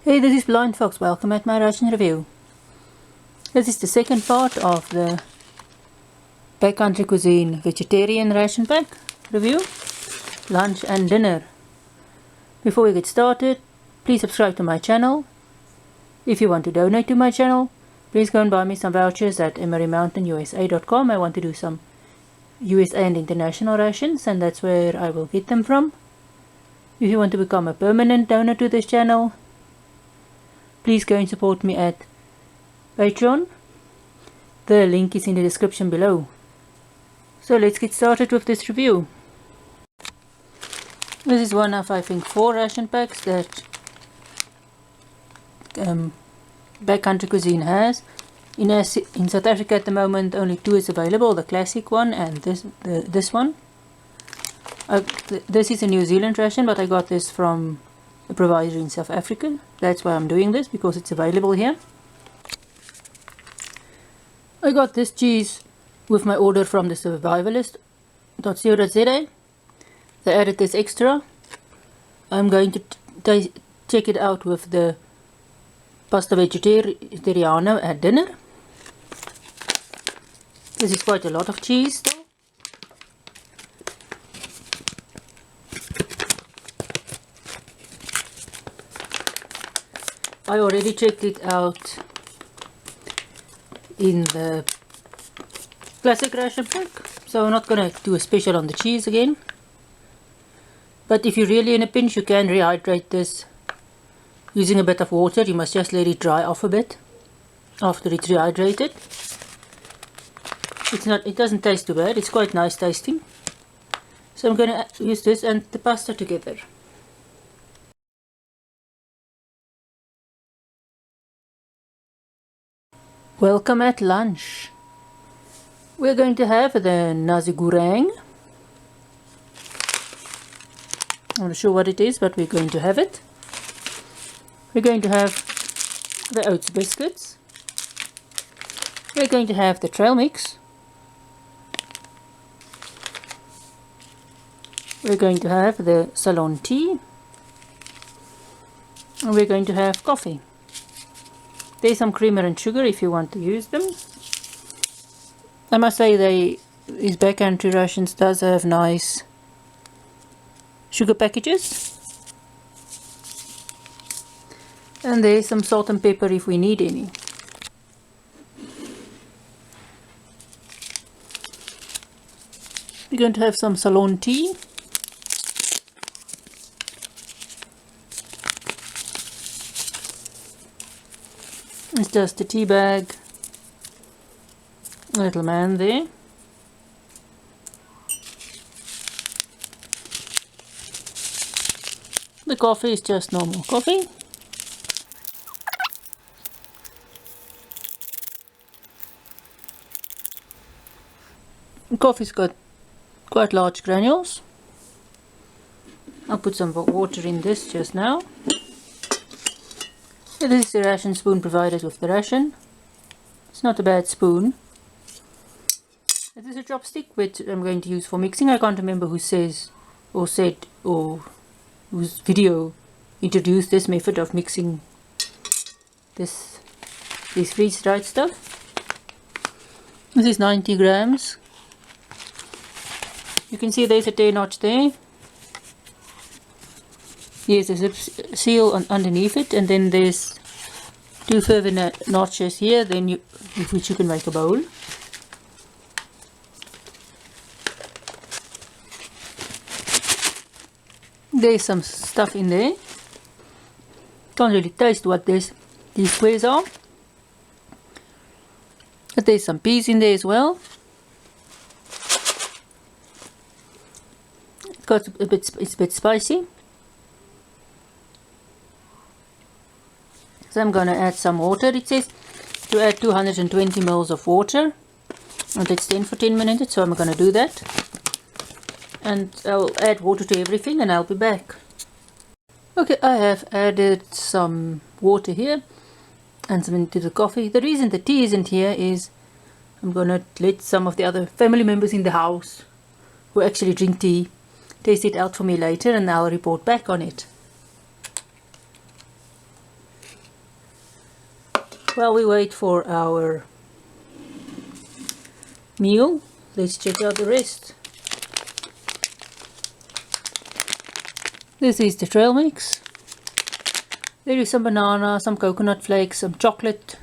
Hey, this is BlindFox. Welcome at my Ration review. This is the second part of the Back Country Cuisine vegetarian ration pack review, lunch and dinner. Before we get started, please subscribe to my channel. If you want to donate to my channel, please go and buy me some vouchers at MRE Mountain USA.com. I want to do some USA and international rations, and that's where I will get them from. If you want to become a permanent donor to this channel, please go and support me at Ration. The link is in the description below. So let's get started with this review. This is one of, I think, 4 ration packs that Back Country Cuisine has. In South Africa at the moment only 2 is available, the classic one and this one. This is a New Zealand ration, but I got this from a provider in South Africa. That's why I'm doing this, because it's available here. I got this cheese with my order from the Survivalist.co.za. They added this extra. I'm going to check it out with the pasta vegetariano at dinner. This is quite a lot of cheese though. I already checked it out in the classic ration pack, so I'm not gonna do a special on the cheese again. But if you're really in a pinch, you can rehydrate this using a bit of water. You must just let it dry off a bit after it's rehydrated. It doesn't taste too bad. It's quite nice tasting. So I'm gonna use this and the pasta together. Welcome at lunch. We're going to have the nasi goreng. I'm not sure what it is, but we're going to have it. We're going to have the oats biscuits. We're going to have the trail mix. We're going to have the Ceylon tea. And we're going to have coffee. There's some creamer and sugar if you want to use them. I must say these Back Country rations does have nice sugar packages. And there's some salt and pepper if we need any. We're going to have some Ceylon tea. It's just a tea bag, a little man there. The coffee is just normal coffee. The coffee's got quite large granules. I'll put some water in this just now. This is the ration spoon provided with the ration. It's not a bad spoon. This is a chopstick which I'm going to use for mixing. I can't remember who said whose video introduced this method of mixing this freeze-dried stuff. This is 90 grams. You can see there's a tear notch there. Here's a zip seal underneath it, and then there's 2 further notches here, with which you can make a bowl. There's some stuff in there. Can't really taste what these squares are. But there's some peas in there as well. It's a bit spicy. So I'm going to add some water. It says to add 220 ml of water, and it's 10 for 10 minutes, so I'm going to do that. And I'll add water to everything and I'll be back. Okay, I have added some water here and some into the coffee. The reason the tea isn't here is I'm going to let some of the other family members in the house who actually drink tea taste it out for me later, and I'll report back on it. While we wait for our meal, let's check out the rest. This is the trail mix. There is some banana, some coconut flakes, some chocolate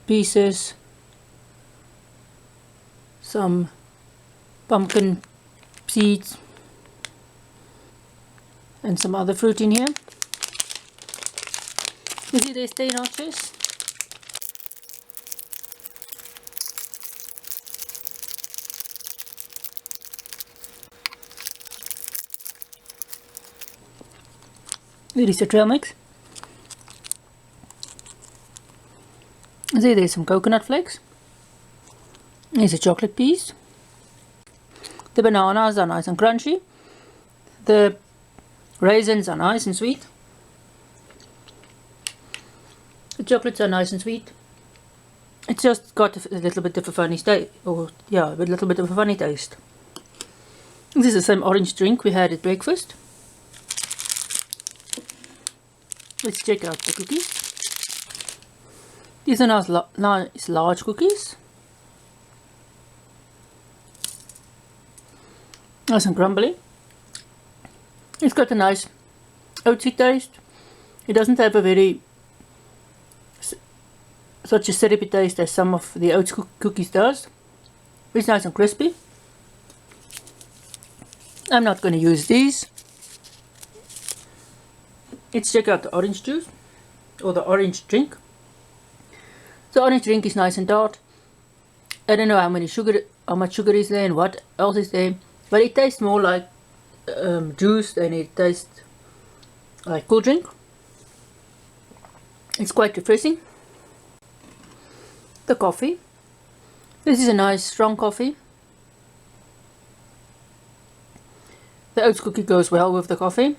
pieces, some pumpkin seeds, and some other fruit in here. You see there's 10 notches. There is the trail mix. See, there's some coconut flakes. There's a chocolate piece. The bananas are nice and crunchy. The raisins are nice and sweet. The chocolates are nice and sweet. It's just got a little bit of a funny taste, a little bit of a funny taste. This is the same orange drink we had at breakfast. Let's check out the cookies. These are nice large cookies. Nice and crumbly. It's got a nice oatsy taste. It doesn't have a such a syrupy taste as some of the oats cookies does. It's nice and crispy. I'm not going to use these. Let's check out the orange juice, or the orange drink. The orange drink is nice and tart. I don't know how much sugar is there and what else is there, but it tastes more like juice than it tastes like cool drink. It's quite refreshing. The coffee. This is a nice strong coffee. The oats cookie goes well with the coffee.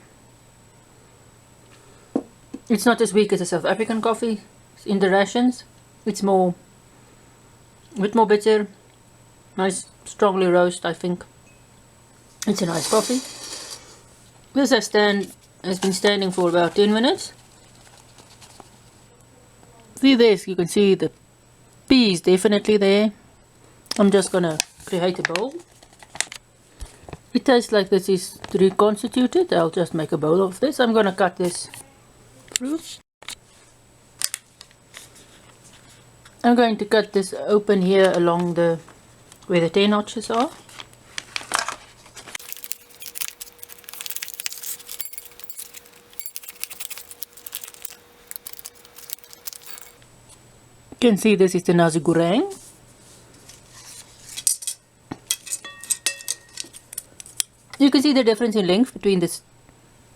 It's not as weak as a South African coffee in the rations. It's a bit more bitter. Nice, strongly roast, I think. It's a nice coffee. This has been standing for about 10 minutes. See this, you can see the pea is definitely there. I'm just gonna create a bowl. It tastes like this is reconstituted. I'll just make a bowl of this. I'm gonna cut this fruit. I'm going to cut this open here along where the 10 notches are. You can see this is the nasi goreng. You can see the difference in length between this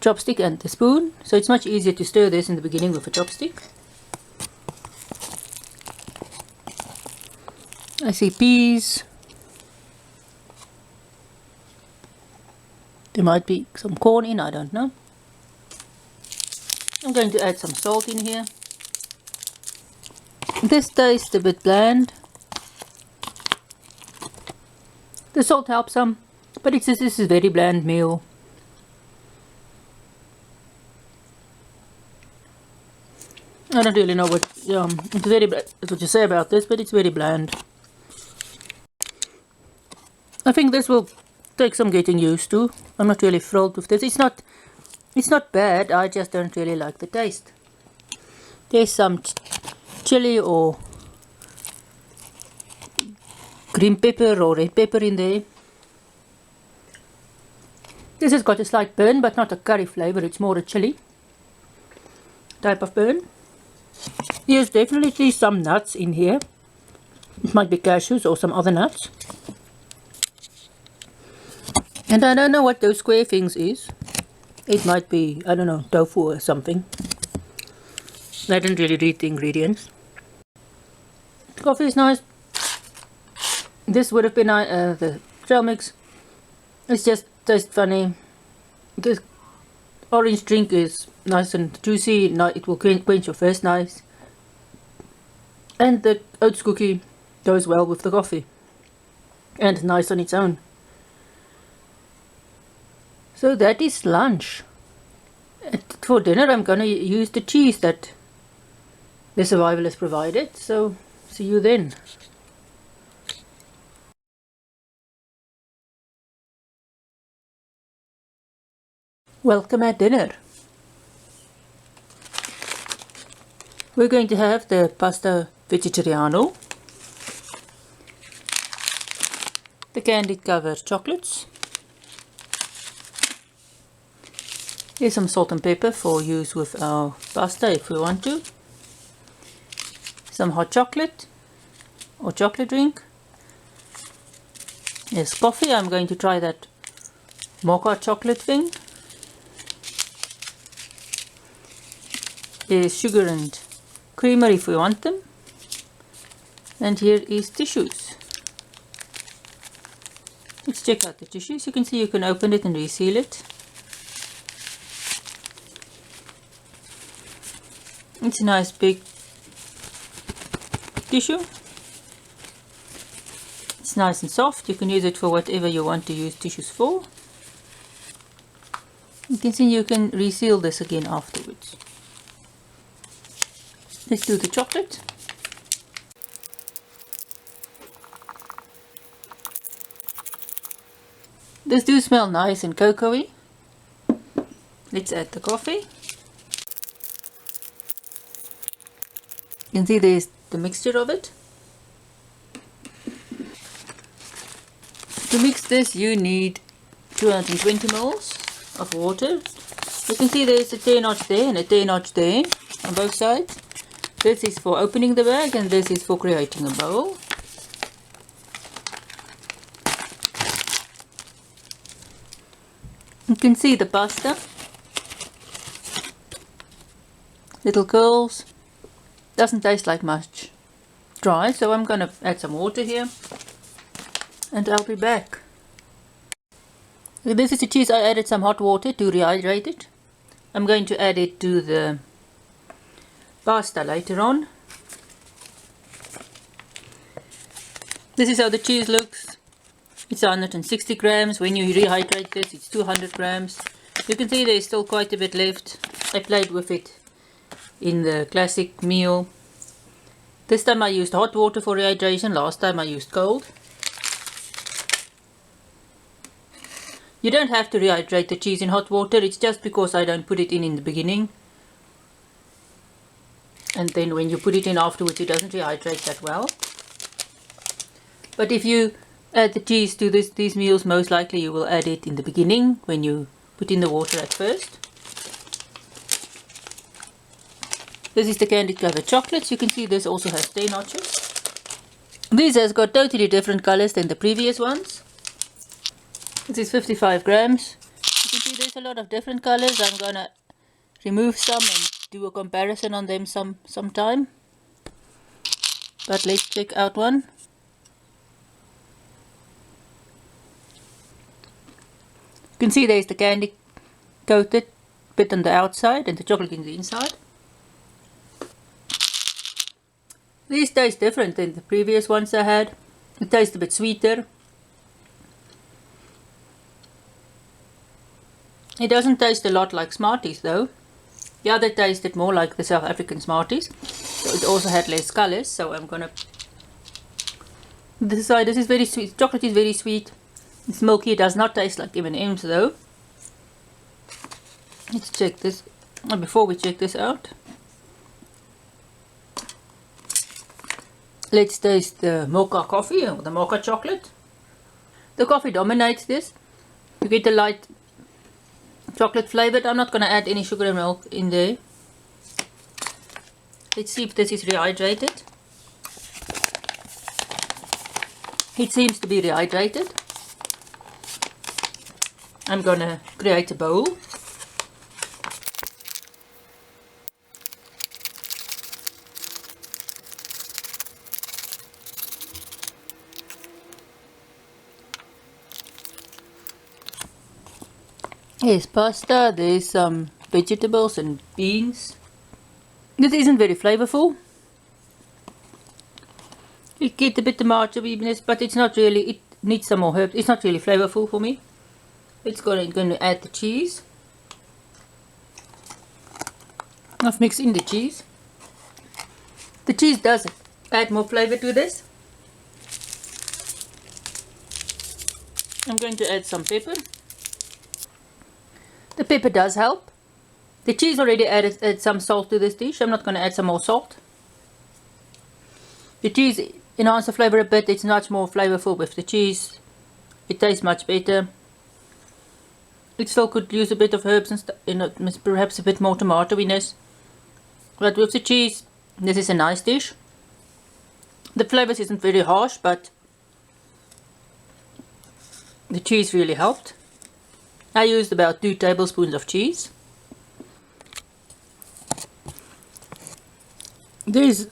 chopstick and the spoon, so it's much easier to stir this in the beginning with a chopstick. I see peas. There might be some corn in, I don't know. I'm going to add some salt in here. This tastes a bit bland. The salt helps some, but this is a very bland meal. I don't really know what you say about this, but it's very bland. I think this will take some getting used to. I'm not really thrilled with this. It's not bad. I just don't really like the taste. There's some chili or green pepper or red pepper in there. This has got a slight burn, but not a curry flavor. It's more a chili type of burn. There's definitely some nuts in here. It might be cashews or some other nuts. And I don't know what those square things is. It might be, I don't know, tofu or something. I didn't really read the ingredients. Coffee is nice. This would have been the trail mix. It's just tastes funny. This orange drink is nice and juicy. It will quench your thirst nice. And the oats cookie goes well with the coffee. And nice on its own. So that is lunch. For dinner I'm gonna use the cheese that the Survivalist provided. So see you then. Welcome at dinner. We're going to have the pasta vegetariano, the candied covered chocolates. Here's some salt and pepper for use with our pasta if we want to. Some hot chocolate or chocolate drink. Here's coffee. I'm going to try that mocha chocolate thing. Here's sugar and creamer if we want them. And here is tissues. Let's check out the tissues. You can see you can open it and reseal it. It's a nice big tissue. It's nice and soft. You can use it for whatever you want to use tissues for. You can see you can reseal this again afterwards. Let's do the chocolate. This do smell nice and cocoa-y. Let's add the coffee. You can see there's the mixture of it. To mix this you need 220 ml of water. You can see there's a tear notch there and a tear notch there on both sides. This is for opening the bag and this is for creating a bowl. You can see the pasta. Little curls. Doesn't taste like much dry, so I'm going to add some water here and I'll be back. This is the cheese. I added some hot water to rehydrate it. I'm going to add it to the pasta later on. This is how the cheese looks. It's 160 grams. When you rehydrate this, it's 200 grams. You can see there's still quite a bit left. I played with it in the classic meal. This time I used hot water for rehydration. Last time I used cold. You don't have to rehydrate the cheese in hot water. It's just because I don't put it in the beginning. And then when you put it in afterwards, it doesn't rehydrate that well. But if you add the cheese to these meals, most likely you will add it in the beginning when you put in the water at first. This is the candied covered chocolates. You can see this also has tear notches. These has got totally different colors than the previous ones. This is 55 grams. You can see there's a lot of different colors. I'm gonna remove some and do a comparison on them sometime. But let's check out one. You can see there's the candy coated bit on the outside and the chocolate in the inside. These taste different than the previous ones I had. It tastes a bit sweeter. It doesn't taste a lot like Smarties though. The other tasted more like the South African Smarties. So it also had less colors, so I'm gonna... This side, this is very sweet. Chocolate is very sweet. It's milky. It does not taste like M&M's though. Let's check this. Before we check this out, let's taste the mocha coffee or the mocha chocolate. The coffee dominates this. You get the light chocolate flavored. I'm not going to add any sugar and milk in there. Let's see if this is rehydrated. It seems to be rehydrated. I'm going to create a bowl. Here's pasta, there's some vegetables and beans. This isn't very flavorful. You get a bit of margarine, but it's not really, it needs some more herbs. It's not really flavorful for me. It's going to add the cheese. I've mixed in the cheese. The cheese does add more flavor to this. I'm going to add some pepper. The pepper does help. The cheese already added some salt to this dish. I'm not going to add some more salt. The cheese enhances the flavor a bit. It's much more flavorful with the cheese. It tastes much better. It still could use a bit of herbs and stuff, perhaps a bit more tomatoiness. But with the cheese, this is a nice dish. The flavors isn't very harsh, but the cheese really helped. I used about 2 tablespoons of cheese. There's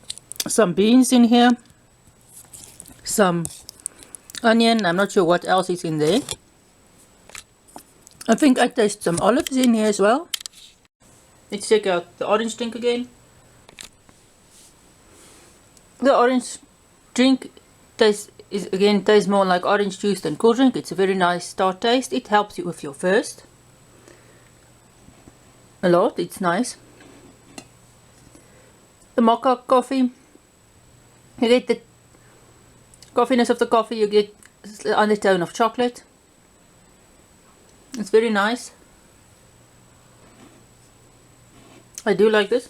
some beans in here, some onion, I'm not sure what else is in there. I think I taste some olives in here as well. Let's check out the orange drink again. The orange drink tastes more like orange juice than cool drink. It's a very nice tart taste. It helps you with your thirst a lot. It's nice. The mocha coffee, you get the coffeeness of the coffee, you get the undertone of chocolate. It's very nice. I do like this.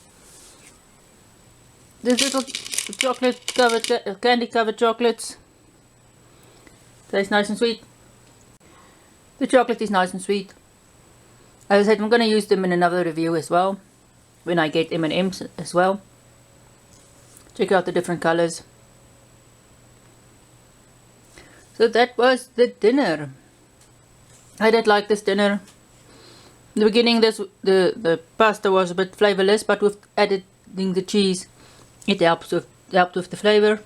These little chocolate covered, candy covered chocolates. Tastes nice and sweet. The chocolate is nice and sweet. As I said, I'm going to use them in another review as well, when I get M&Ms as well. Check out the different colors. So that was the dinner. I did like this dinner. In the beginning, the pasta was a bit flavorless, but with adding the cheese, it helped with the flavor.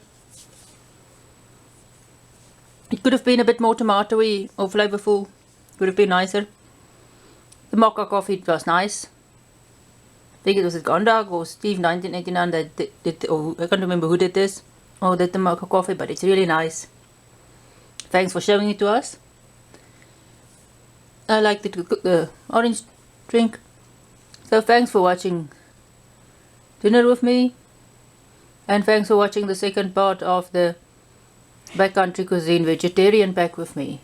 It could have been a bit more tomatoey or flavorful. Would have been nicer. The mocha coffee was nice. I think it was Gondag or Steve 1989 that did, or I can't remember who did this, or did the mocha coffee, but it's really nice. Thanks for showing it to us. I like the orange drink. So thanks for watching dinner with me, and thanks for watching the second part of the Back Country Cuisine vegetarian pack with me.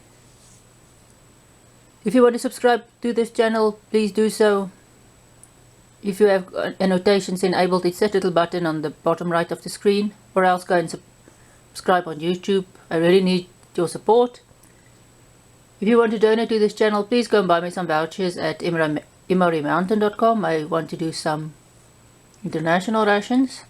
If you want to subscribe to this channel, please do so. If you have annotations enabled, it's that little button on the bottom right of the screen, or else go and subscribe on YouTube. I really need your support. If you want to donate to this channel, please go and buy me some vouchers at MREMountain.com. I want to do some international rations.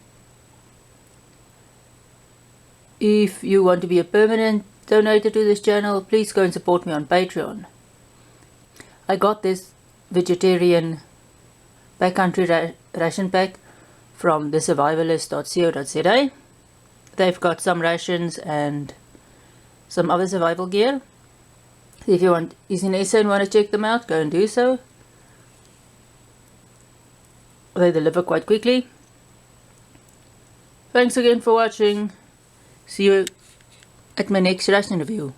If you want to be a permanent donator to this channel, please go and support me on Patreon. I got this vegetarian backcountry ration pack from the survivalist.co.za. They've got some rations and some other survival gear. If you is in SA and want to check them out, go and do so. They deliver quite quickly. Thanks again for watching. See you at my next ration review.